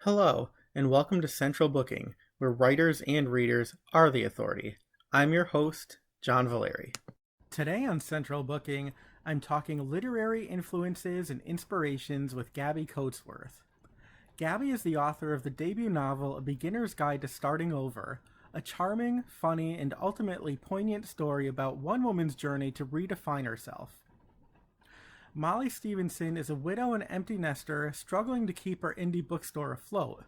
Hello, and welcome to Central Booking, where writers and readers are the authority. I'm your host, John Valeri. Today on Central Booking, I'm talking literary influences and inspirations with Gabi Coatsworth. Gabi is the author of the debut novel A Beginner's Guide to Starting Over, a charming, funny, and ultimately poignant story about one woman's journey to redefine herself. Molly Stevenson is a widow and empty nester struggling to keep her indie bookstore afloat.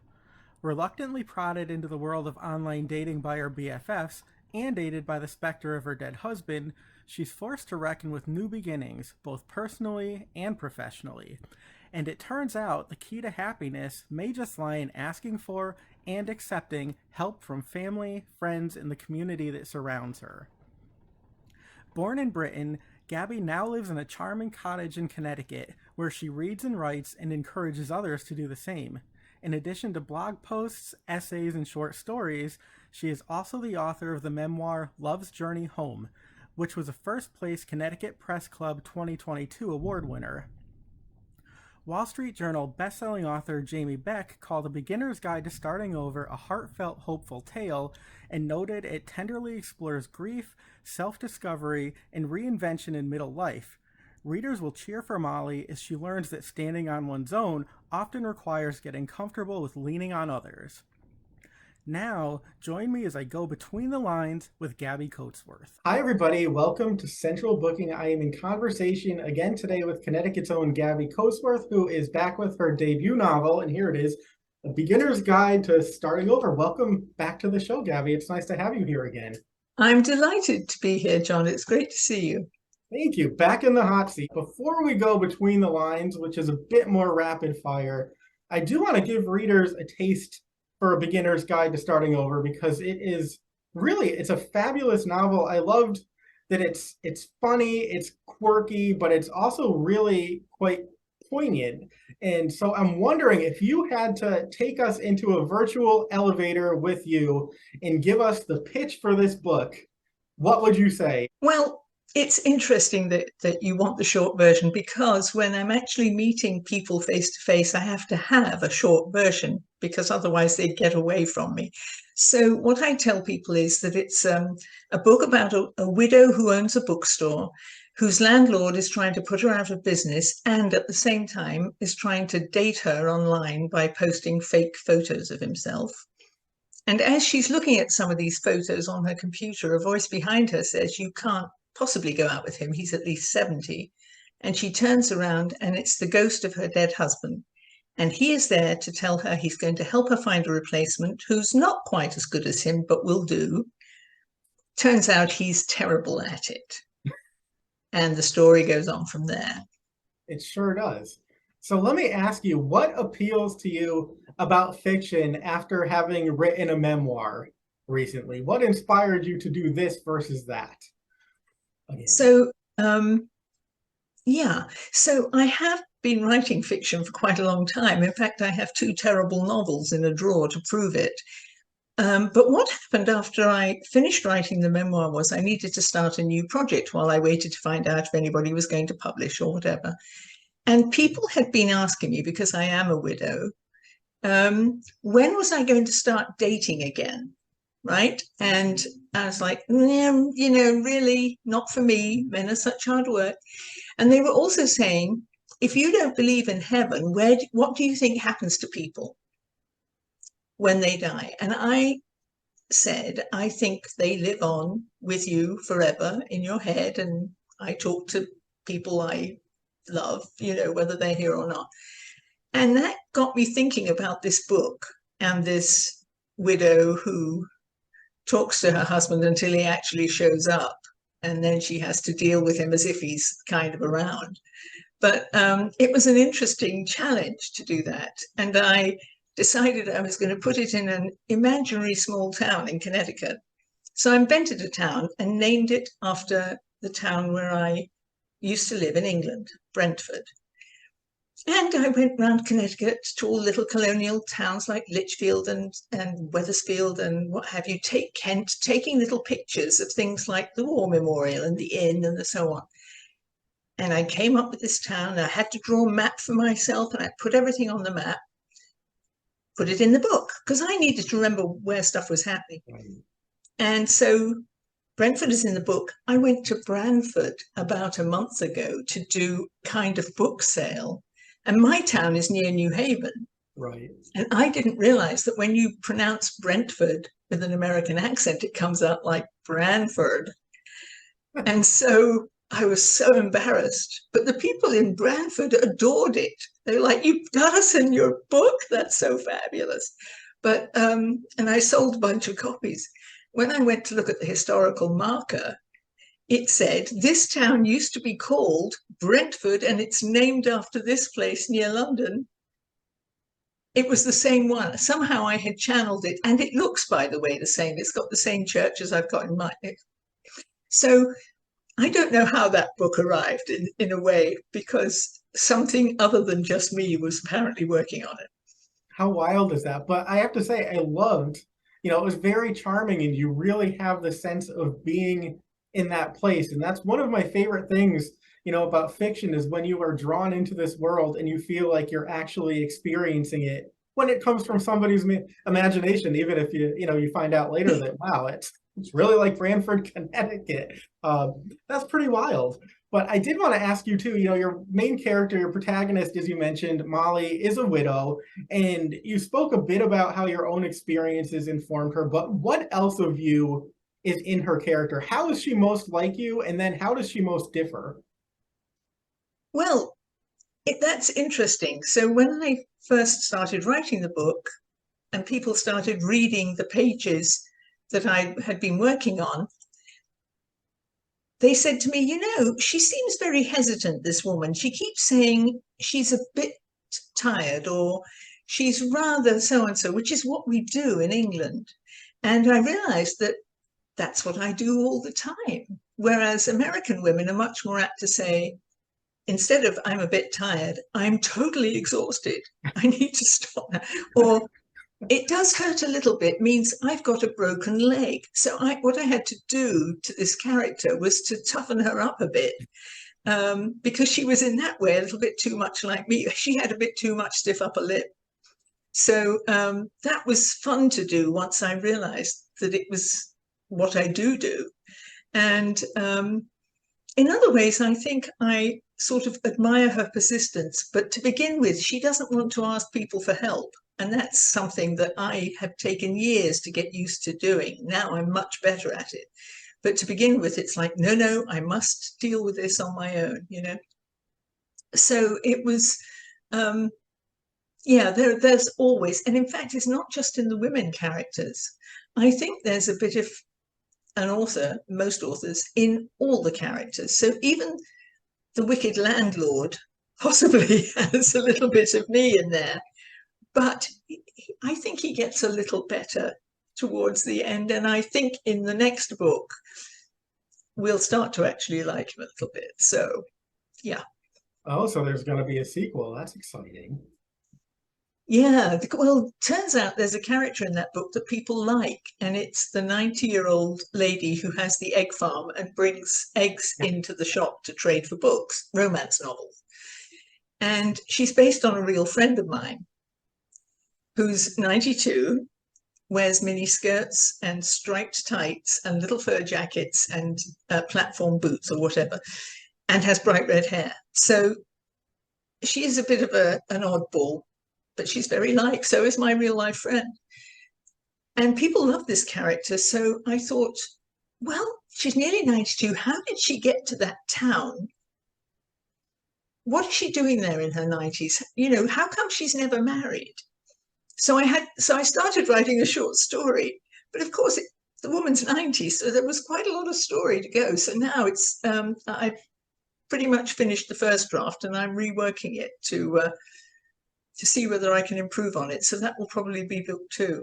Reluctantly prodded into the world of online dating by her BFFs and aided by the specter of her dead husband, she's forced to reckon with new beginnings, both personally and professionally. And it turns out the key to happiness may just lie in asking for and accepting help from family, friends, and the community that surrounds her. Born in Britain, Gabi now lives in a charming cottage in Connecticut where she reads and writes and encourages others to do the same. In addition to blog posts, essays, and short stories, she is also the author of the memoir Love's Journey Home, which was a first place Connecticut Press Club 2022 award winner. Wall Street Journal bestselling author Jamie Beck called A Beginner's Guide to Starting Over a heartfelt, hopeful tale and noted it tenderly explores grief, self-discovery, and reinvention in middle life. Readers will cheer for Molly as she learns that standing on one's own often requires getting comfortable with leaning on others. Now, join me as I go between the lines with Gabi Coatsworth. Hi, everybody. Welcome to Central Booking. I am in conversation again today with Connecticut's own Gabi Coatsworth, who is back with her debut novel, and here it is, A Beginner's Guide to Starting Over. Welcome back to the show, Gabi. It's nice to have you here again. I'm delighted to be here, John. It's great to see you. Thank you. Back in the hot seat. Before we go between the lines, which is a bit more rapid fire, I do want to give readers a taste for A Beginner's Guide to Starting Over because it's a fabulous novel. I loved that it's funny, it's quirky, but it's also really quite poignant. And so I'm wondering if you had to take us into a virtual elevator with you and give us the pitch for this book, what would you say? Well, it's interesting that you want the short version because when I'm actually meeting people face to face, I have to have a short version because otherwise they'd get away from me. So what I tell people is that it's a book about a widow who owns a bookstore, whose landlord is trying to put her out of business and at the same time is trying to date her online by posting fake photos of himself. And as she's looking at some of these photos on her computer, a voice behind her says, "You can't possibly go out with him. He's at least 70. And she turns around and it's the ghost of her dead husband. And he is there to tell her he's going to help her find a replacement who's not quite as good as him, but will do. Turns out he's terrible at it. And the story goes on from there. It sure does. So let me ask you, what appeals to you about fiction after having written a memoir recently? What inspired you to do this versus that? Again. So I have been writing fiction for quite a long time. In fact, I have 2 terrible novels in a drawer to prove it. But what happened after I finished writing the memoir was I needed to start a new project while I waited to find out if anybody was going to publish or whatever. And people had been asking me, because I am a widow, when was I going to start dating again? Right? And I was like, really not for me. Men are such hard work. And they were also saying, if you don't believe in heaven, what do you think happens to people when they die? And I said, I think they live on with you forever in your head. And I talk to people I love, whether they're here or not. And that got me thinking about this book and this widow who talks to her husband until he actually shows up. And then she has to deal with him as if he's kind of around. But it was an interesting challenge to do that. And I decided I was going to put it in an imaginary small town in Connecticut. So I invented a town and named it after the town where I used to live in England, Brentford. And I went round Connecticut to all little colonial towns like Litchfield and Wethersfield and what have you, Kent, taking little pictures of things like the War Memorial and the Inn and so on. And I came up with this town. I had to draw a map for myself and I put everything on the map. put it in the book because I needed to remember where stuff was happening. And so Brentford is in the book. I went to Branford about a month ago to do kind of book sale. And my town is near New Haven. Right. And I didn't realize that when you pronounce Brentford with an American accent, it comes out like Branford. And so I was so embarrassed. But the people in Branford adored it. They were like, "You've got us in your book. That's so fabulous." But, and I sold a bunch of copies. When I went to look at the historical marker, it said, "This town used to be called Brentford and it's named after this place near London." It was the same one. Somehow I had channeled it. And it looks, by the way, the same. It's got the same church as I've got in my. So I don't know how that book arrived in a way, because something other than just me was apparently working on it. How wild is that? But I have to say, I loved, it was very charming, and you really have the sense of being in that place. And that's one of my favorite things, about fiction, is when you are drawn into this world and you feel like you're actually experiencing it when it comes from somebody's imagination, even if you find out later that, wow, it's really like Branford, Connecticut. That's pretty wild. But I did want to ask you too, your main character, your protagonist, as you mentioned, Molly, is a widow, and you spoke a bit about how your own experiences informed her, but what else of you is in her character? How is she most like you? And then how does she most differ? Well, that's interesting. So when I first started writing the book and people started reading the pages that I had been working on, they said to me, she seems very hesitant, this woman. She keeps saying she's a bit tired, or she's rather so-and-so, which is what we do in England. And I realized that that's what I do all the time. Whereas American women are much more apt to say, instead of "I'm a bit tired," "I'm totally exhausted. I need to stop now." Or "It does hurt a little bit" means "I've got a broken leg." So what I had to do to this character was to toughen her up a bit, because she was in that way a little bit too much like me. She had a bit too much stiff upper lip. So that was fun to do once I realized that it was what I do. And in other ways, I think I sort of admire her persistence. But to begin with, she doesn't want to ask people for help. And that's something that I have taken years to get used to doing. Now I'm much better at it. But to begin with, it's like, no, I must deal with this on my own, So it was, there's always, and in fact, it's not just in the women characters. I think there's a bit of an author, most authors, in all the characters. So even the wicked landlord possibly has a little bit of me in there. But I think he gets a little better towards the end. And I think in the next book, we'll start to actually like him a little bit. So, yeah. Oh, so there's going to be a sequel. That's exciting. Yeah, well, turns out there's a character in that book that people like, and it's the 90-year-old lady who has the egg farm and brings eggs into the shop to trade for books, romance novels. And she's based on a real friend of mine who's 92, wears mini skirts and striped tights and little fur jackets and platform boots or whatever, and has bright red hair. So she is a bit of an oddball, but she's very like, so is my real life friend. And people love this character. So I thought, well, she's nearly 92. How did she get to that town? What is she doing there in her 90s? How come she's never married? So I started writing a short story, but of course the woman's 90, so there was quite a lot of story to go. So now I've pretty much finished the first draft and I'm reworking it to see whether I can improve on it. So that will probably be book 2.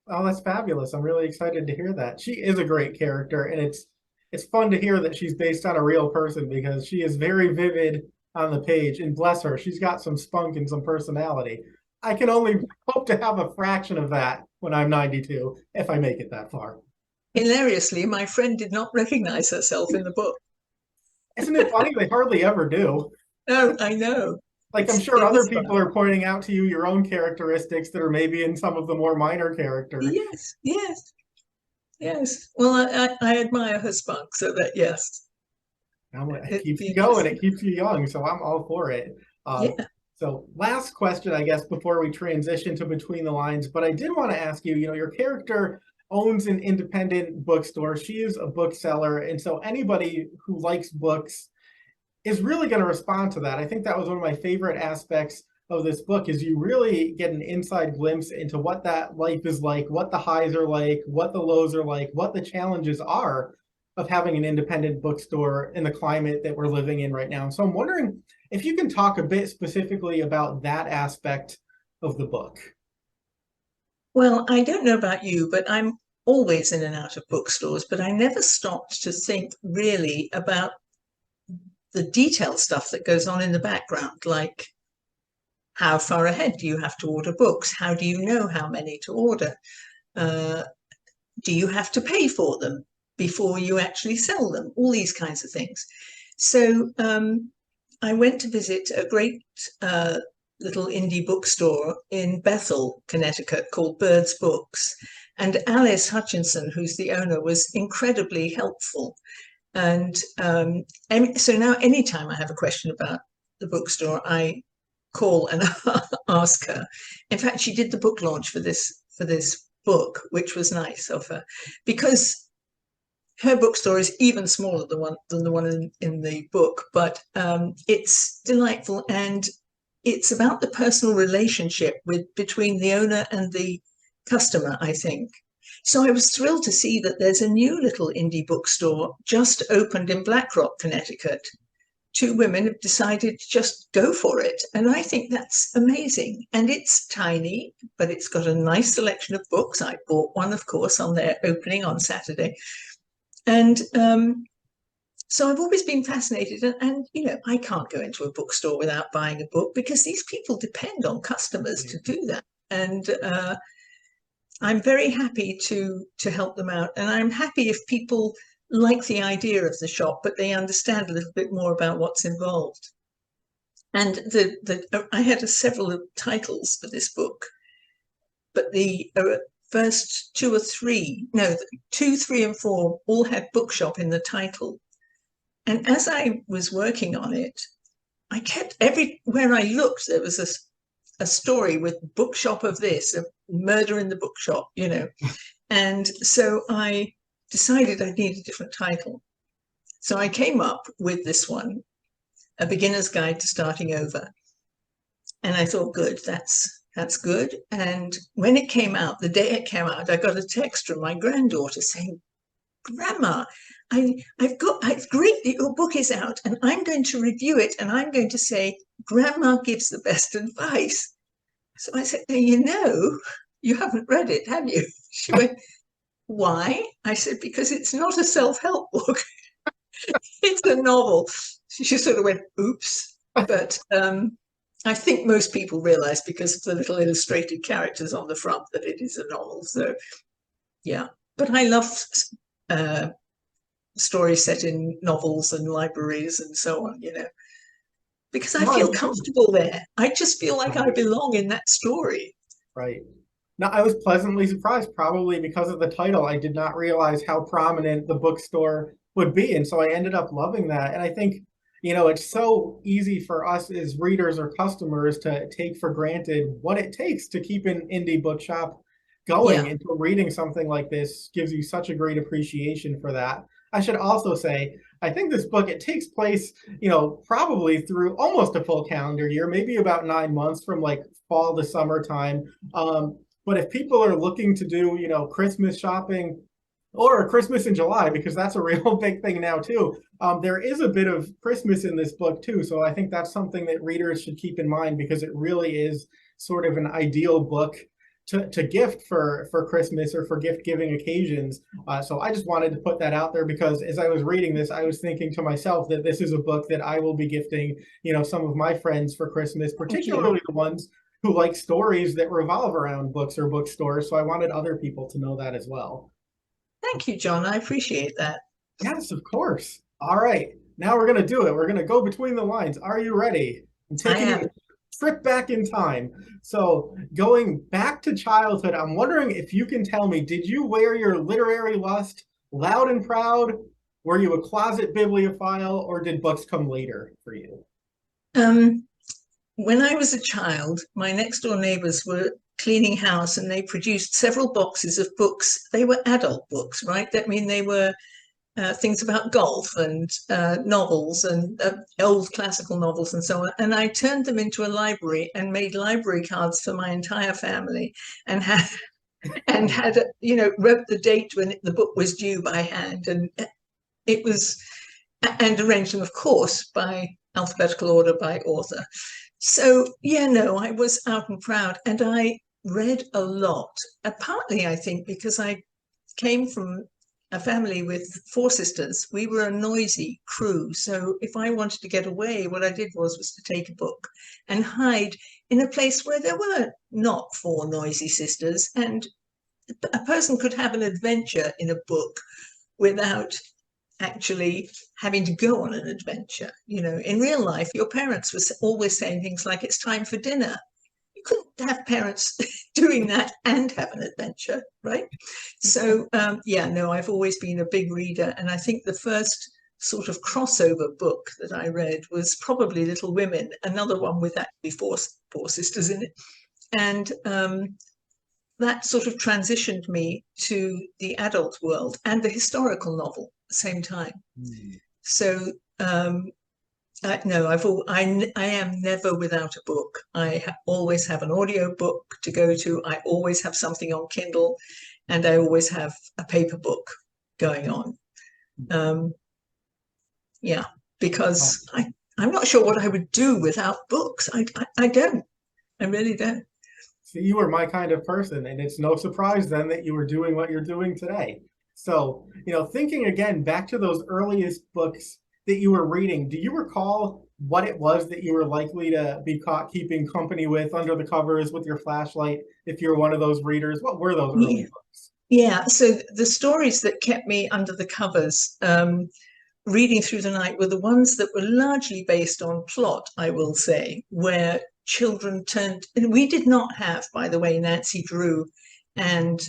Oh, that's fabulous. I'm really excited to hear that. She is a great character, and it's fun to hear that she's based on a real person, because she is very vivid on the page, and bless her, she's got some spunk and some personality. I can only hope to have a fraction of that when I'm 92, if I make it that far. Hilariously, my friend did not recognize herself in the book. Isn't it funny? They hardly ever do. Oh, I know. Like I'm sure it other was people fun. are pointing out to you your own characteristics that are maybe in some of the more minor characters. Yes, yes, yes. Well, I admire her spunk, so that yes, It it'd keeps be you going. interesting. It keeps you young. So I'm all for it. Yeah. So last question, I guess, before we transition to Between the Lines. But I did want to ask you, your character owns an independent bookstore. She is a bookseller. And so anybody who likes books is really going to respond to that. I think that was one of my favorite aspects of this book is you really get an inside glimpse into what that life is like, what the highs are like, what the lows are like, what the challenges are of having an independent bookstore in the climate that we're living in right now. So I'm wondering if you can talk a bit specifically about that aspect of the book. Well, I don't know about you, but I'm always in and out of bookstores, but I never stopped to think really about the detailed stuff that goes on in the background, like how far ahead do you have to order books? How do you know how many to order? Uh, do you have to pay for them before you actually sell them? All these kinds of things. So I went to visit a great little indie bookstore in Bethel, Connecticut, called Bird's Books. And Alice Hutchinson, who's the owner, was incredibly helpful. And so now, anytime I have a question about the bookstore, I call and ask her. In fact, she did the book launch for this book, which was nice of her, because her bookstore is even smaller than the one in the book, but it's delightful, and it's about the personal relationship between the owner and the customer, I think. So I was thrilled to see that there's a new little indie bookstore just opened in Blackrock, Connecticut. Two women have decided to just go for it. And I think that's amazing. And it's tiny, but it's got a nice selection of books. I bought one, of course, on their opening on Saturday. And so I've always been fascinated. And, I can't go into a bookstore without buying a book because these people depend on customers to do that. And I'm very happy to help them out. And I'm happy if people like the idea of the shop, but they understand a little bit more about what's involved. And I had several titles for this book, but the first two or three, no, 2, 3, and 4 all had bookshop in the title. And as I was working on it, I kept everywhere I looked, there was a story with bookshop of this, a murder in the bookshop, And so I decided I needed a different title. So I came up with this one, A Beginner's Guide to Starting Over. And I thought, good, that's good. And when it came out, the day it came out, I got a text from my granddaughter saying, Grandma, I've great that your book is out, and I'm going to review it, and I'm going to say, Grandma gives the best advice. So I said, you haven't read it, have you? She went, why? I said, because it's not a self-help book. It's a novel. She sort of went, oops. But I think most people realize because of the little illustrated characters on the front that it is a novel. So, yeah. But I love stories set in novels and libraries and so on, because I No, I feel do. comfortable there. I just feel like I Right. belong in that story. Right. Now, I was pleasantly surprised, probably because of the title. I did not realize how prominent the bookstore would be. And so I ended up loving that. And I think, it's so easy for us as readers or customers to take for granted what it takes to keep an indie bookshop going. Yeah. And so reading something like this gives you such a great appreciation for that. I should also say, I think this book, it takes place, probably through almost a full calendar year, maybe about 9 months from like fall to summertime. But if people are looking to do, Christmas shopping or Christmas in July, because that's a real big thing now too, there is a bit of Christmas in this book too. So I think that's something that readers should keep in mind because it really is sort of an ideal book to gift for Christmas or for gift giving occasions. So I just wanted to put that out there because as I was reading this, I was thinking to myself that this is a book that I will be gifting, some of my friends for Christmas, Thank you. particularly the ones who like stories that revolve around books or bookstores. So I wanted other people to know that as well. Thank you, John. I appreciate that. Yes, of course. All right. Now we're going to do it. We're going to go between the lines. Are you ready? I'm I taking you am. trip back in time. So going back to childhood, I'm wondering if you can tell me, did you wear your literary lust loud and proud? Were you a closet bibliophile, or did books come later for you? Um, when I was a child, my next door neighbors were cleaning house and they produced several boxes of books. They were adult books, right? That mean they were things about golf and novels and old classical novels and so on. And I turned them into a library and made library cards for my entire family, and had wrote the date when the book was due by hand, and it was and arranged them, of course, by alphabetical order by author. So yeah, no, I was out and proud, and I read a lot. Partly, I think, because I came from a family with four sisters. We were a noisy crew. So if I wanted to get away, what I did was to take a book and hide in a place where there were not four noisy sisters. And a person could have an adventure in a book without actually having to go on an adventure. In real life, your parents were always saying things like, it's time for dinner. You couldn't have parents doing that and have an adventure, right? So yeah, no, I've always been a big reader, and I think the first sort of crossover book that I read was probably Little Women, another one with actually four sisters in it, and that sort of transitioned me to the adult world and the historical novel at the same time. So no, I am never without a book. Always have an audio book to go to. I always have something on Kindle, and I always have a paper book going on. Yeah, because I'm not sure what I would do without books. I don't. I really don't. So you were my kind of person, and it's no surprise then that you were doing what you're doing today. So, thinking again back to those earliest books that you were reading, do you recall what it was that you were likely to be caught keeping company with under the covers with your flashlight if you're one of those readers? What were those early books? Yeah, so the stories that kept me under the covers, reading through the night, were the ones that were largely based on plot, I will say, where children turned, and we did not have, by the way, Nancy Drew and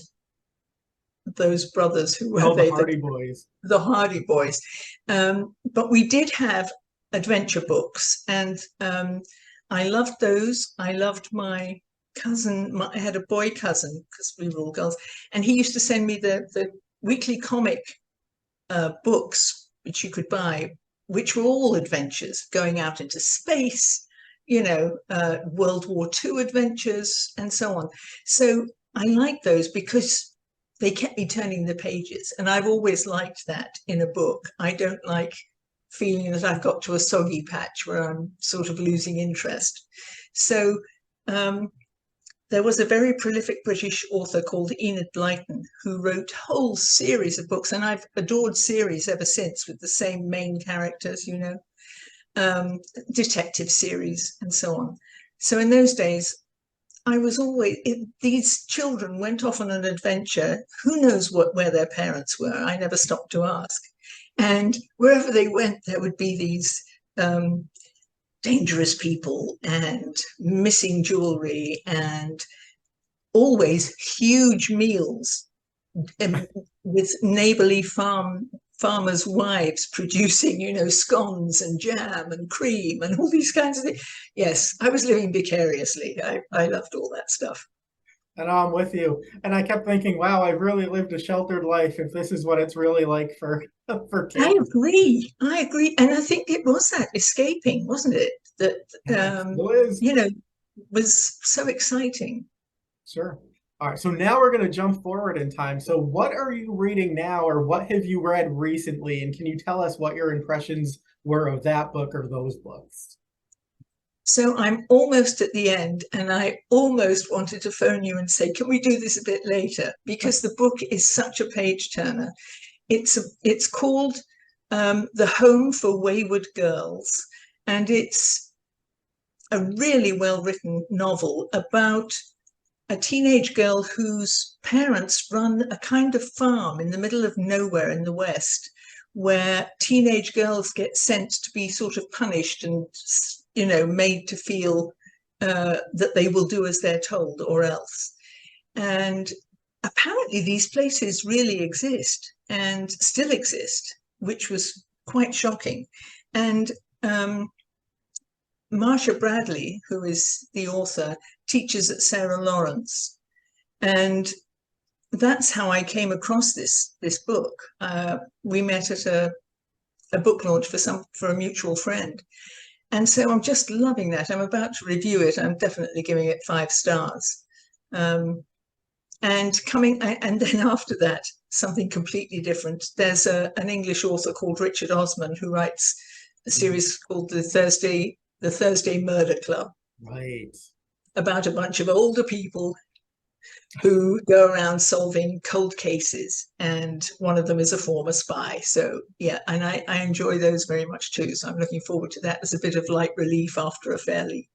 those brothers, who were the Hardy Boys. The Hardy Boys. But we did have adventure books, and I loved those. I loved my cousin. I had a boy cousin, because we were all girls, and he used to send me the weekly comic books, which you could buy, which were all adventures, going out into space, World War II adventures, and so on. So I liked those because they kept me turning the pages. And I've always liked that in a book. I don't like feeling that I've got to a soggy patch where I'm sort of losing interest. So there was a very prolific British author called Enid Blyton who wrote a whole series of books, and I've adored series ever since, with the same main characters, detective series and so on. So in those days, I was always, these children went off on an adventure. Who knows where their parents were? I never stopped to ask. And wherever they went, there would be these dangerous people and missing jewelry, and always huge meals with neighborly farmers' wives producing, scones and jam and cream and all these kinds of things. Yes, I was living vicariously. I loved all that stuff. And I'm with you. And I kept thinking, wow, I've really lived a sheltered life if this is what it's really like for kids. I agree. And I think it was that escaping, wasn't it? That, was so exciting. Sure. All right. So now we're going to jump forward in time. So what are you reading now, or what have you read recently? And can you tell us what your impressions were of that book or those books? So I'm almost at the end, and I almost wanted to phone you and say, can we do this a bit later? Because the book is such a page turner. It's called The Home for Wayward Girls, and it's a really well-written novel about a teenage girl whose parents run a kind of farm in the middle of nowhere in the West, where teenage girls get sent to be sort of punished and made to feel that they will do as they're told or else. And apparently these places really exist and still exist, which was quite shocking. And Marcia Bradley, who is the author, teaches at Sarah Lawrence. And that's how I came across this book. We met at a book launch for a mutual friend. And so I'm just loving that. I'm about to review it. I'm definitely giving it 5 stars. And then after that, something completely different. There's an English author called Richard Osman who writes a series called The Thursday Murder Club. Right. About a bunch of older people who go around solving cold cases, and one of them is a former spy. So yeah, and I enjoy those very much too. So I'm looking forward to that as a bit of light relief after a fairly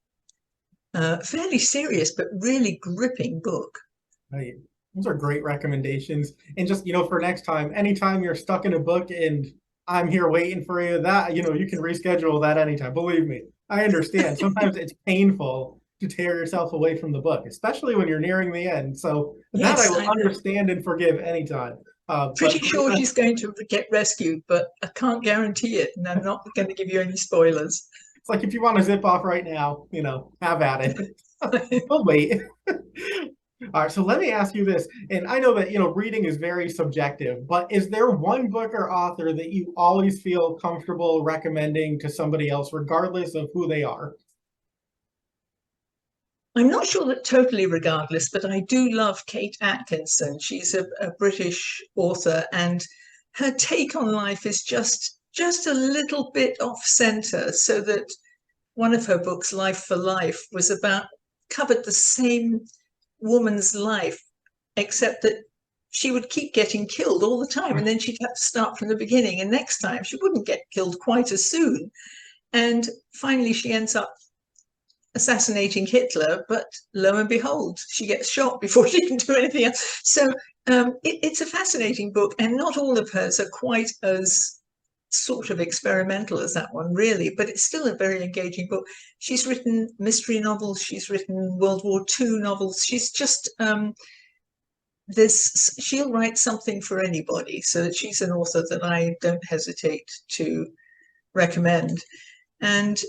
serious but really gripping book. Right. Those are great recommendations. And just, for next time, anytime you're stuck in a book and I'm here waiting for you, that, you can reschedule that anytime. Believe me, I understand. Sometimes it's painful to tear yourself away from the book, especially when you're nearing the end. So that I will understand and forgive anytime. Pretty sure she's going to get rescued, but I can't guarantee it, and I'm not going to give you any spoilers. It's like if you want to zip off right now, have at it. We'll wait. All right, so let me ask you this, and I know that reading is very subjective, but is there one book or author that you always feel comfortable recommending to somebody else, regardless of who they are? I'm not sure that totally regardless, but I do love Kate Atkinson. She's a British author, and her take on life is just a little bit off center, so that one of her books, Life for Life, covered the same woman's life, except that she would keep getting killed all the time, and then she'd have to start from the beginning, and next time she wouldn't get killed quite as soon, and finally she ends up assassinating Hitler, but lo and behold, she gets shot before she can do anything else. So it's a fascinating book, and not all of hers are quite as sort of experimental as that one, really, but it's still a very engaging book. She's written mystery novels, she's written World War II novels. She's just she'll write something for anybody, so that she's an author that I don't hesitate to recommend. And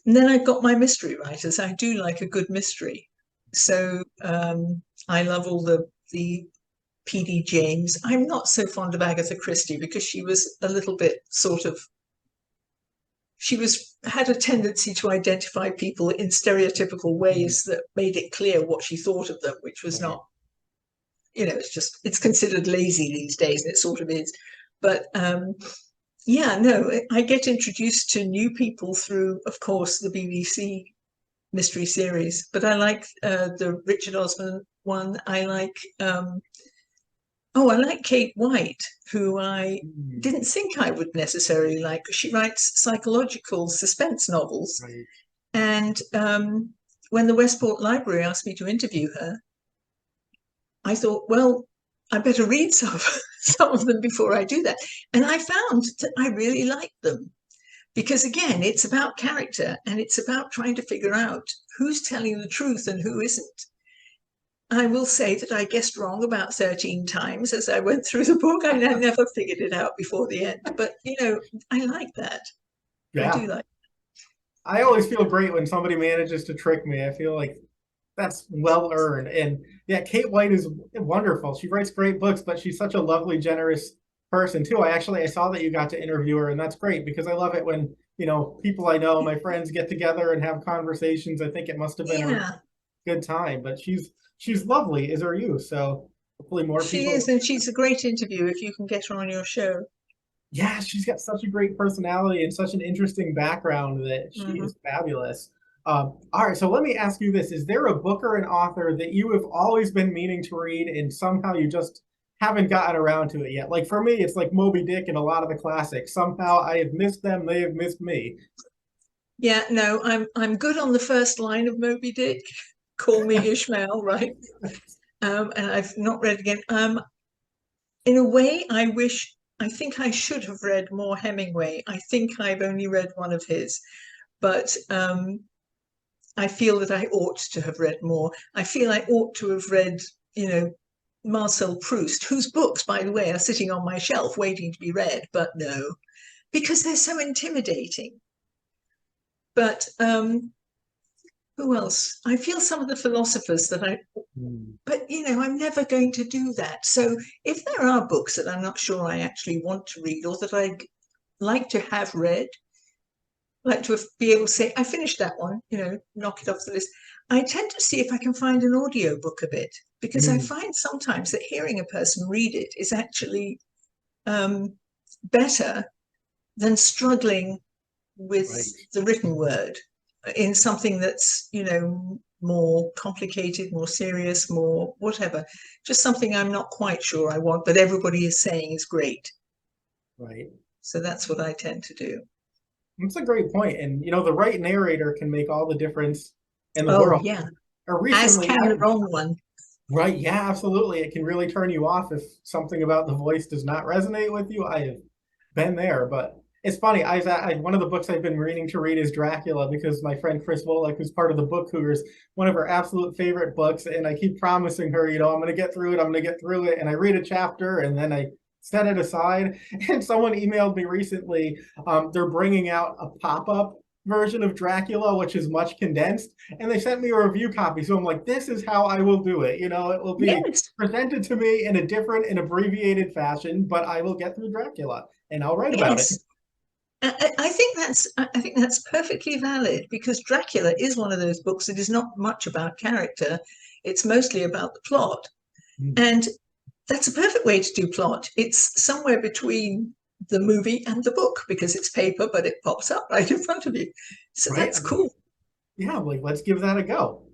then I've got my mystery writers. I do like a good mystery, so I love all the P.D. James. I'm not so fond of Agatha Christie because she was a little bit had a tendency to identify people in stereotypical ways that made it clear what she thought of them, which was not, it's considered lazy these days, and it sort of is. But yeah, no, I get introduced to new people through, of course, the BBC mystery series, but I like the Richard Osman one. I like Kate White, who I didn't think I would necessarily like. She writes psychological suspense novels. Right. And when the Westport Library asked me to interview her, I thought, well, I better read some of them before I do that. And I found that I really liked them. Because again, it's about character, and it's about trying to figure out who's telling the truth and who isn't. I will say that I guessed wrong about 13 times as I went through the book. I never figured it out before the end. But, I like that. Yeah. I do like that. I always feel great when somebody manages to trick me. I feel like that's well earned. And yeah, Kate White is wonderful. She writes great books, but she's such a lovely, generous person too. I saw that you got to interview her, and that's great because I love it when, people I know, my friends get together and have conversations. I think it must have been a good time, but she's lovely, as are you. So hopefully more people. She is, and she's a great interview if you can get her on your show. Yeah, she's got such a great personality and such an interesting background that she is fabulous. All right, so let me ask you this. Is there a book or an author that you have always been meaning to read and somehow you just haven't gotten around to it yet? Like for me, it's like Moby Dick and a lot of the classics. Somehow I have missed them, they have missed me. Yeah, no, I'm good on the first line of Moby Dick. Call me Ishmael, right? And I've not read again. In a way, I think I should have read more Hemingway. I think I've only read one of his, but I feel that I ought to have read more. I feel I ought to have read, you know, Marcel Proust, whose books, by the way, are sitting on my shelf waiting to be read, but no, because they're so intimidating. But who else? I feel some of the philosophers that but I'm never going to do that. So if there are books that I'm not sure I actually want to read or that I'd like to have read, like to be able to say, I finished that one, knock it off the list. I tend to see if I can find an audio book of it, because I find sometimes that hearing a person read it is actually better than struggling with the written word in something that's, more complicated, more serious, more whatever. Just something I'm not quite sure I want, but everybody is saying is great. Right. So that's what I tend to do. That's a great point. And, the right narrator can make all the difference in the Oh, world. yeah. Or As recently, can the wrong one. right, yeah, absolutely. It can really turn you off if something about the voice does not resonate with you. I have been there, but it's funny. One of the books I've been meaning to read is Dracula, because my friend Chris Volek, who's part of the Book Cougars, one of her absolute favorite books, and I keep promising her, I'm going to get through it, I'm going to get through it, and I read a chapter, and then I set it aside. And someone emailed me recently, they're bringing out a pop-up version of Dracula, which is much condensed, and they sent me a review copy. So I'm like, this is how I will do it. It will be presented to me in a different and abbreviated fashion, but I will get through Dracula and I'll write about it. I think that's perfectly valid, because Dracula is one of those books that is not much about character. It's mostly about the plot. And that's a perfect way to do plot. It's somewhere between the movie and the book, because it's paper, but it pops up right in front of you. So that's cool. Yeah, let's give that a go.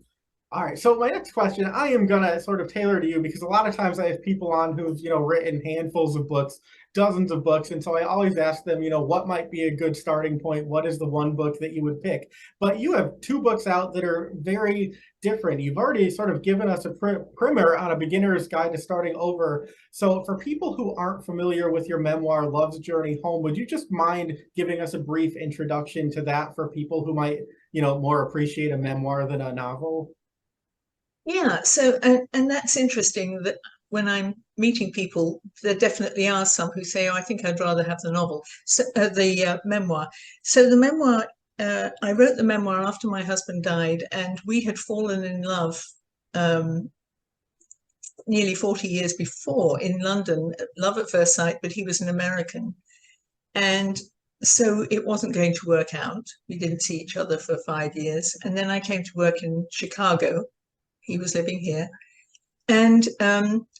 All right. So my next question, I am going to sort of tailor to you, because a lot of times I have people on who've, written handfuls of books, dozens of books. And so I always ask them, what might be a good starting point? What is the one book that you would pick? But you have two books out that are very different. You've already sort of given us a primer on a beginner's guide to starting over. So for people who aren't familiar with your memoir, Love's Journey Home, would you just mind giving us a brief introduction to that for people who might, more appreciate a memoir than a novel? Yeah, so and that's interesting, that when I'm meeting people, there definitely are some who say, "Oh, I think I'd rather have the novel, so the memoir." So the memoir, I wrote the memoir after my husband died, and we had fallen in love nearly 40 years before in London, love at first sight, but he was an American, and so it wasn't going to work out. We didn't see each other for 5 years, and then I came to work in Chicago. He was living here. And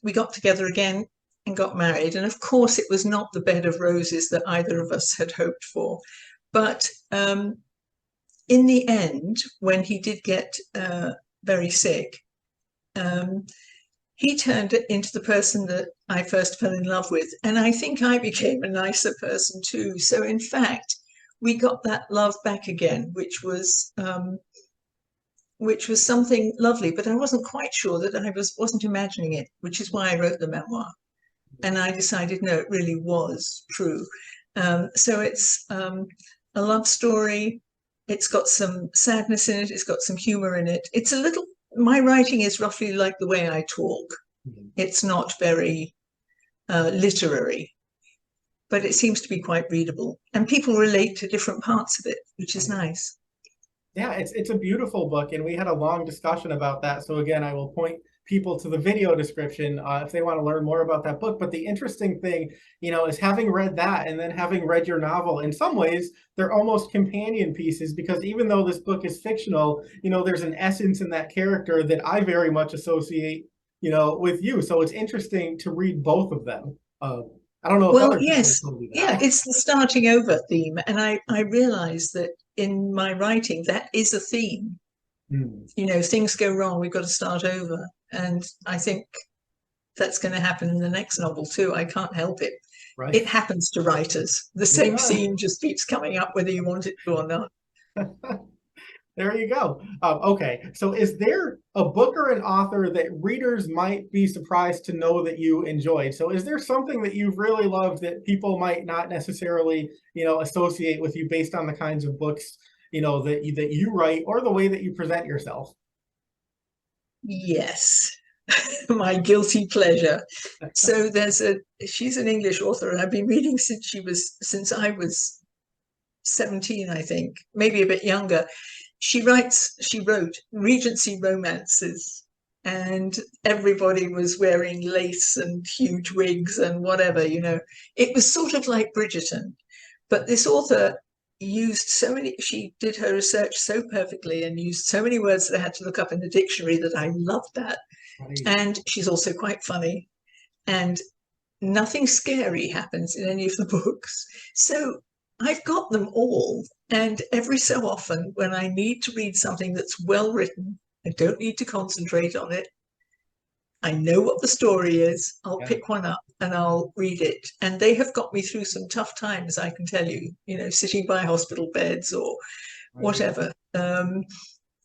we got together again and got married. And of course, it was not the bed of roses that either of us had hoped for. But in the end, when he did get very sick, he turned into the person that I first fell in love with. And I think I became a nicer person too. So in fact, we got that love back again, which was something lovely, but I wasn't quite sure that I wasn't imagining it, which is why I wrote the memoir. And I decided, no, it really was true. So it's a love story. It's got some sadness in it. It's got some humor in it. It's a little, my writing is roughly like the way I talk. It's not very literary, but it seems to be quite readable. And people relate to different parts of it, which is nice. Yeah, it's a beautiful book, and we had a long discussion about that. So again, I will point people to the video description if they want to learn more about that book. But the interesting thing, is having read that and then having read your novel, in some ways, they're almost companion pieces, because even though this book is fictional, there's an essence in that character that I very much associate, with you. So it's interesting to read both of them. I don't know if other people have told you that. Yeah, it's the starting over theme. And I realize that in my writing, that is a theme. Things go wrong, we've got to start over. And I think that's going to happen in the next novel too. I can't help it. Right. It happens to writers. The same scene just keeps coming up whether you want it to or not. There you go. Okay, so is there a book or an author that readers might be surprised to know that you enjoyed? So is there something that you've really loved that people might not necessarily, associate with you based on the kinds of books, that you write or the way that you present yourself? Yes, my guilty pleasure. So she's an English author, and I've been reading since I was 17, I think, maybe a bit younger. She wrote Regency romances, and everybody was wearing lace and huge wigs and whatever, It was sort of like Bridgerton, but this author she did her research so perfectly and used so many words that I had to look up in the dictionary that I loved that. Right. And she's also quite funny, and nothing scary happens in any of the books. So I've got them all. And every so often, when I need to read something that's well written, I don't need to concentrate on it. I know what the story is. I'll pick one up and I'll read it. And they have got me through some tough times, I can tell you, sitting by hospital beds or whatever.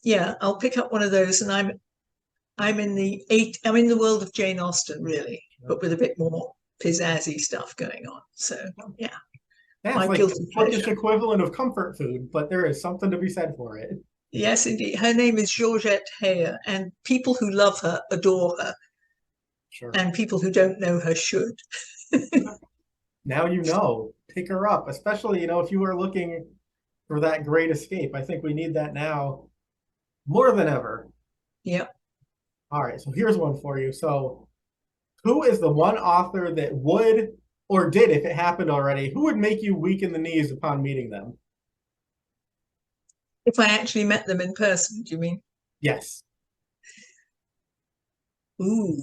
Yeah, I'll pick up one of those, and I'm in the world of Jane Austen, really, but with a bit more pizzazzy stuff going on. So yeah, That's like the Turkish equivalent of comfort food, but there is something to be said for it. Yes, indeed. Her name is Georgette Heyer, and people who love her adore her. Sure. And people who don't know her should. Now you know. Pick her up, especially, if you are looking for that great escape. I think we need that now more than ever. Yep. All right, so here's one for you. So who is the one author that would, or did, if it happened already, who would make you weak in the knees upon meeting them? If I actually met them in person, do you mean? Yes. Ooh.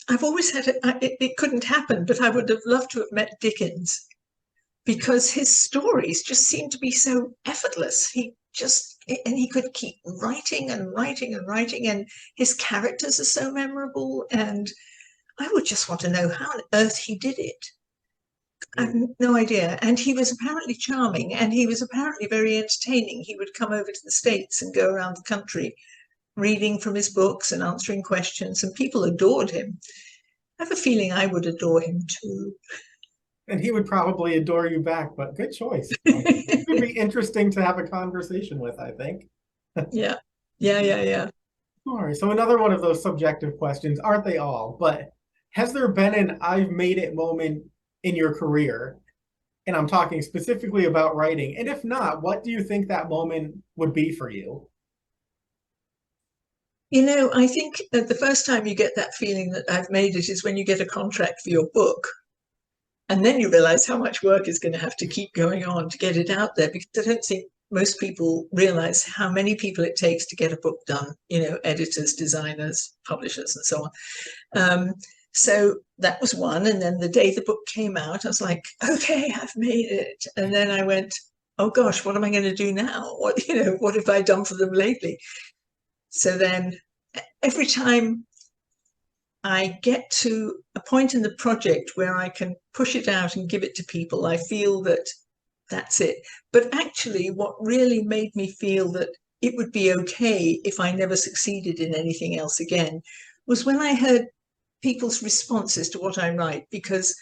I've always had it couldn't happen, but I would have loved to have met Dickens, because his stories just seem to be so effortless. He could keep writing and writing and writing, and his characters are so memorable, and I would just want to know how on earth he did it. I have no idea. And he was apparently charming, and he was apparently very entertaining. He would come over to the States and go around the country reading from his books and answering questions, and people adored him. I have a feeling I would adore him too. And he would probably adore you back, but good choice. It would be interesting to have a conversation with, I think. Yeah. All right, so another one of those subjective questions, aren't they all? But has there been an I've made it moment in your career? And I'm talking specifically about writing. And if not, what do you think that moment would be for you? I think the first time you get that feeling that I've made it is when you get a contract for your book. And then you realize how much work is going to have to keep going on to get it out there, because I don't think most people realize how many people it takes to get a book done, editors, designers, publishers, and so on. So that was one. And then the day the book came out, I was like, okay, I've made it. And then I went, oh gosh, what am I going to do now? What have I done for them lately? So then every time I get to a point in the project where I can push it out and give it to people, I feel that that's it. But actually, what really made me feel that it would be okay if I never succeeded in anything else again was when I heard people's responses to what I write, because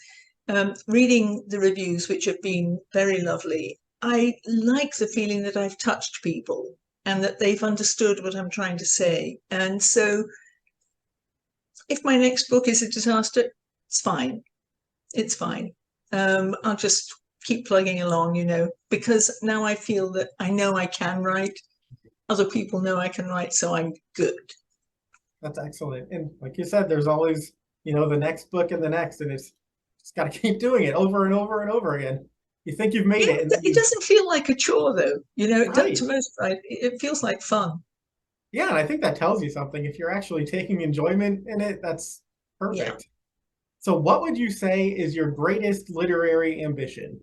reading the reviews, which have been very lovely, I like the feeling that I've touched people and that they've understood what I'm trying to say. And so if my next book is a disaster, it's fine. It's fine. I'll just keep plugging along, because now I feel that I know I can write. Other people know I can write, so I'm good. That's excellent. And like you said, there's always, the next book and the next, and it's just got to keep doing it over and over and over again. You think you've made it. It doesn't feel like a chore, though. Right. To most, right? It feels like fun. Yeah, and I think that tells you something. If you're actually taking enjoyment in it, that's perfect. Yeah. So what would you say is your greatest literary ambition?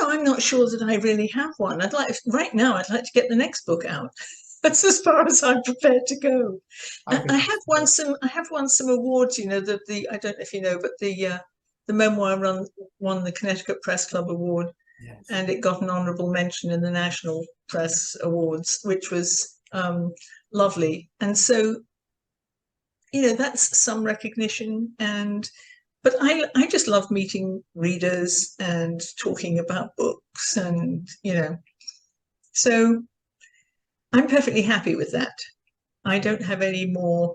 I'm not sure that I really have one. Right now, I'd like to get the next book out. That's as far as I'm prepared to go. I have won some awards. I don't know if you know, but the memoir won the Connecticut Press Club Award. Yes. And it got an honorable mention in the National Press Awards, which was lovely. And so, that's some recognition. And but I just love meeting readers and talking about books, and so I'm perfectly happy with that. I don't have any more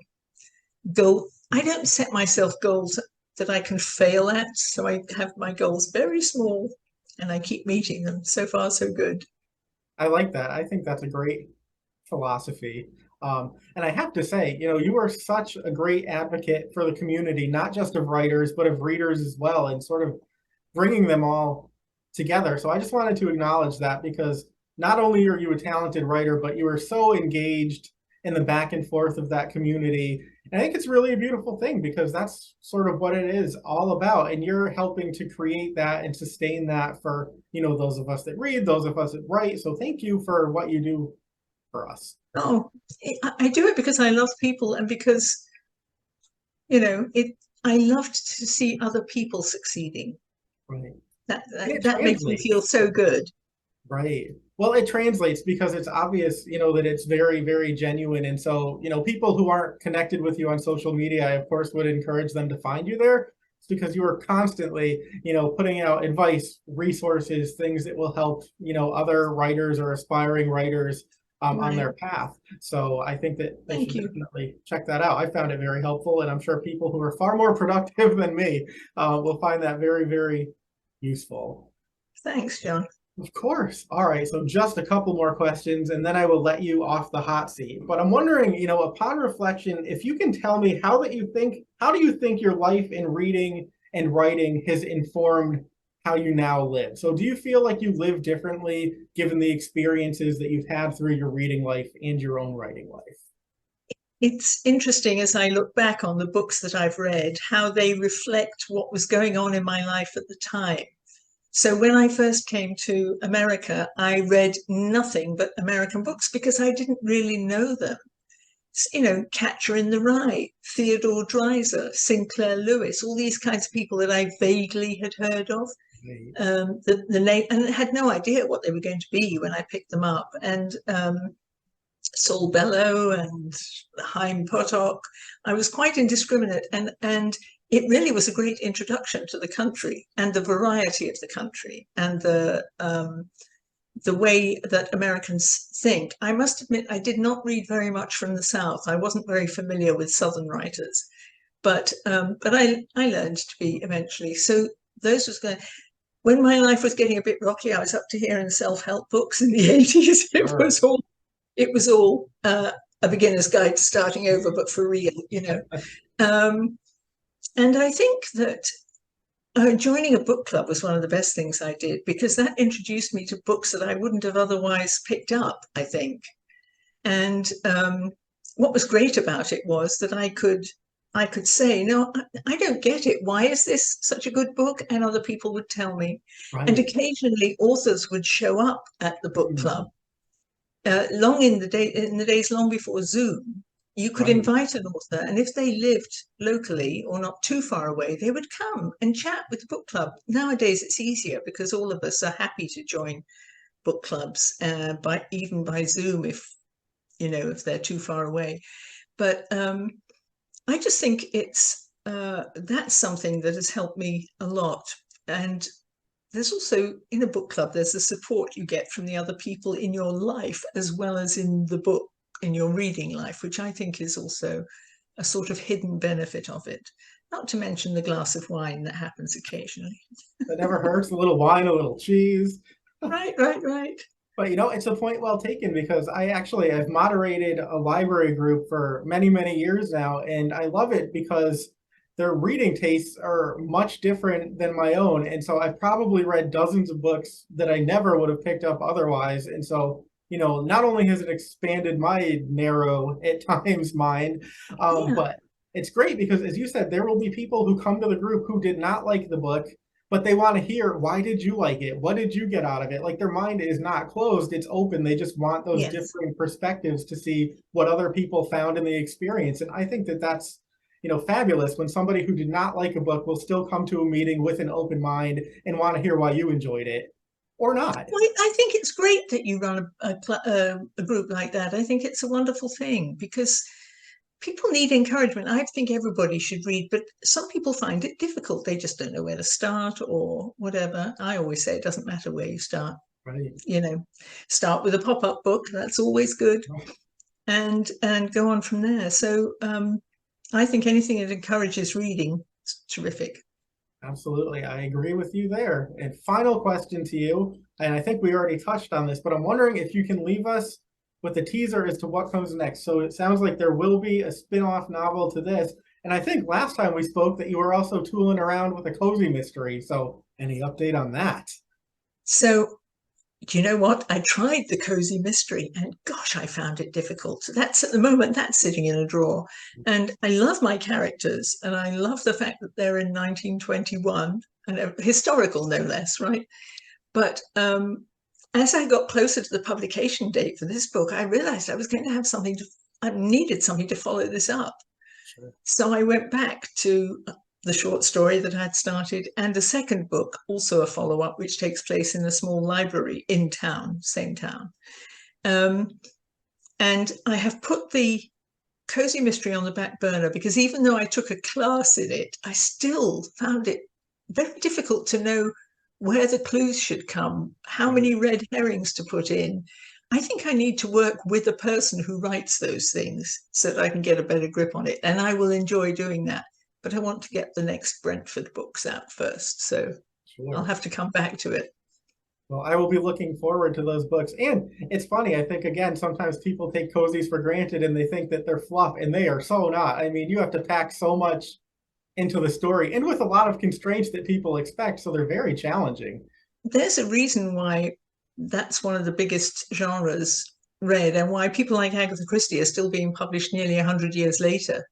goal. I don't set myself goals that I can fail at. So I have my goals very small and I keep meeting them. So far, so good. I like that. I think that's a great philosophy. And I have to say, you are such a great advocate for the community, not just of writers, but of readers as well, and sort of bringing them all together. So I just wanted to acknowledge that because not only are you a talented writer, but you are so engaged in the back and forth of that community. And I think it's really a beautiful thing because that's sort of what it is all about. And you're helping to create that and sustain that for, those of us that read, those of us that write. So thank you for what you do for us. Oh, I do it because I love people and because, it. I loved to see other people succeeding. Right. That And that, it that makes me feel translates. so good. Right. Well, it translates because it's obvious, that it's very, very genuine. And so, people who aren't connected with you on social media, I of course would encourage them to find you there. It's because you are constantly, putting out advice, resources, things that will help, other writers or aspiring writers on Right. their path. So I think that they Thank should you. definitely check that out. I found it very helpful, and I'm sure people who are far more productive than me will find that very, very useful. Thanks, John. Of course. All right. So just a couple more questions and then I will let you off the hot seat. But I'm wondering, upon reflection, if you can tell me how do you think your life in reading and writing has informed how you now live? So do you feel like you live differently given the experiences that you've had through your reading life and your own writing life? It's interesting as I look back on the books that I've read, how they reflect what was going on in my life at the time. So when I first came to America, I read nothing but American books because I didn't really know them. Catcher in the Rye, Theodore Dreiser, Sinclair Lewis, all these kinds of people that I vaguely had heard of. Right. The name, and I had no idea what they were going to be when I picked them up. And Saul Bellow and Chaim Potok. I was quite indiscriminate, and it really was a great introduction to the country and the variety of the country and the way that Americans think. I must admit, I did not read very much from the South. I wasn't very familiar with Southern writers, but I learned to be eventually. So those was going. When my life was getting a bit rocky, I was up to here in self-help books in the 80s. Sure. It was all a beginner's guide to starting over, but for real. Um, and I think that joining a book club was one of the best things I did because that introduced me to books that I wouldn't have otherwise picked up, I think. And what was great about it was that I could say, no, I don't get it. Why is this such a good book? And other people would tell me. And Right. occasionally authors would show up at the book club. Mhm. Long in the days long before Zoom, you could Right. invite an author, and if they lived locally or not too far away, they would come and chat with the book club. Nowadays, it's easier because all of us are happy to join book clubs by Zoom if they're too far away. But I just think that's something that has helped me a lot. And there's also in a book club, there's the support you get from the other people in your life as well as in the book, in your reading life, which I think is also a sort of hidden benefit of it. Not to mention the glass of wine that happens occasionally. That never hurts. A little wine, a little cheese. Right, right, right. But it's a point well taken because I've moderated a library group for many, many years now, and I love it because their reading tastes are much different than my own. And so I've probably read dozens of books that I never would have picked up otherwise. And so, not only has it expanded my narrow at times mind, Yeah, but it's great because as you said, there will be people who come to the group who did not like the book but they want to hear why did you like it, what did you get out of it. Like their mind is not closed, it's open. They just want those yes. differing perspectives to see what other people found in the experience. And I think that that's fabulous when somebody who did not like a book will still come to a meeting with an open mind and want to hear why you enjoyed it or not. Well, I think it's great that you run a group like that. I think it's a wonderful thing because people need encouragement. I think everybody should read, but some people find it difficult. They just don't know where to start or whatever. I always say it doesn't matter where you start. Right. Start with a pop-up book. That's always good, and go on from there. So I think anything that encourages reading is terrific. Absolutely. I agree with you there. And final question to you, and I think we already touched on this, but I'm wondering if you can leave us with a teaser as to what comes next. So it sounds like there will be a spin-off novel to this. And I think last time we spoke that you were also tooling around with a cozy mystery. So any update on that? So do you know what? I tried the cozy mystery and gosh, I found it difficult. So that's at the moment, that's sitting in a drawer. And I love my characters and I love the fact that they're in 1921 and historical, no less, right? But as I got closer to the publication date for this book, I realized I was going to have I needed something to follow this up. Sure. So I went back to the short story that I'd started and a second book, also a follow up, which takes place in a small library in town, same town. And I have put the cozy mystery on the back burner because even though I took a class in it, I still found it very difficult to know where the clues should come, how many red herrings to put in. I think I need to work with a person who writes those things so that I can get a better grip on it. And I will enjoy doing that. But I want to get the next Brentford books out first. So I'll have to come back to it. Well, I will be looking forward to those books. And it's funny, I think, again, sometimes people take cozies for granted and they think that they're fluff, and they are so not. I mean, you have to pack so much into the story and with a lot of constraints that people expect. So they're very challenging. There's a reason why that's one of the biggest genres read and why people like Agatha Christie are still being published nearly 100 years later,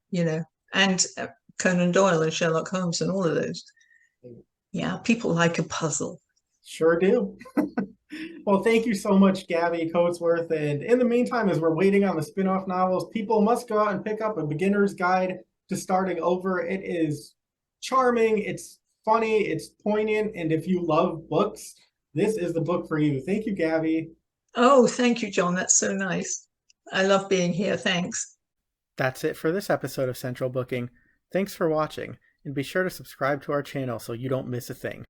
and Conan Doyle and Sherlock Holmes and all of those. Yeah, people like a puzzle. Sure do. Well, thank you so much, Gabi Coatsworth. And in the meantime, as we're waiting on the spin-off novels, people must go out and pick up A Beginner's Guide to Starting Over. It is charming, it's funny, it's poignant, and if you love books, this is the book for you. Thank you, Gabi. Oh, thank you, John. That's so nice. I love being here. Thanks. That's it for this episode of Central Booking. Thanks for watching, and be sure to subscribe to our channel so you don't miss a thing.